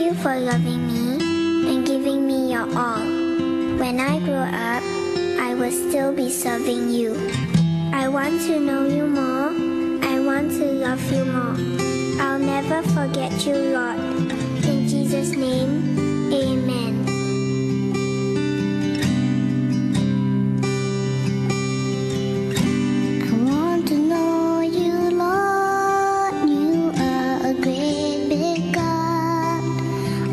you for loving me and giving me your all. When I grow up, I will still be serving you. I want to know you more. I want to love you more. I'll never forget you, Lord. In Jesus' name, amen. I want to know you, Lord. You are a great big God.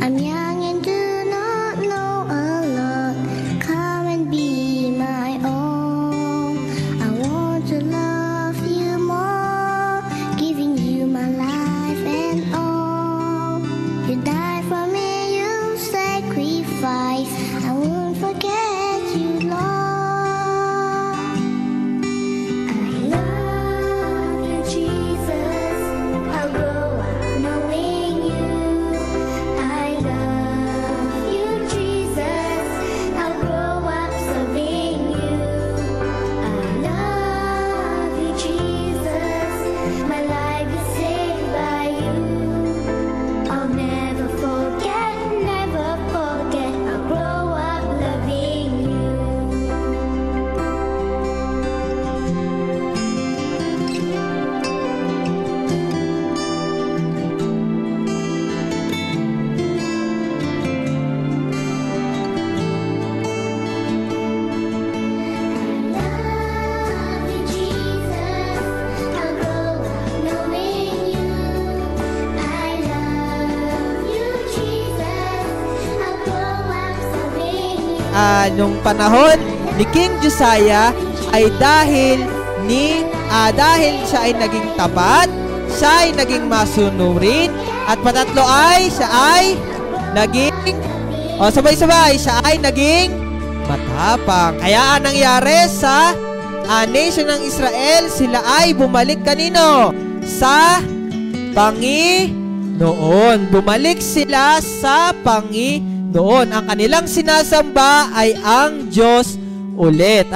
I'm young and do not know a lot. Come and be my own. I want to love you more, giving you my life and all. You died for me, you sacrificed. I won't forget you, Lord. I love you, Jesus. I'll grow up knowing you. I love you, Jesus. I'll grow up serving you. I love you, Jesus. My life is saved by you. I'll never forget, never forget. I'll grow up loving you. Love you, Jesus. I'll grow up knowing you. I love you, Jesus. I'll grow up serving you. Nung panahon ni King Josiah ay dahil siya ay naging tapat, siya ay naging masunurin, at patatlo ay siya ay naging sabay-sabay, siya ay naging matapang. Kaya ang nangyari sa nation ng Israel, sila ay bumalik kanino? Sa Panginoon. Bumalik sila sa Panginoon. Ang kanilang sinasamba ay ang Diyos ulit.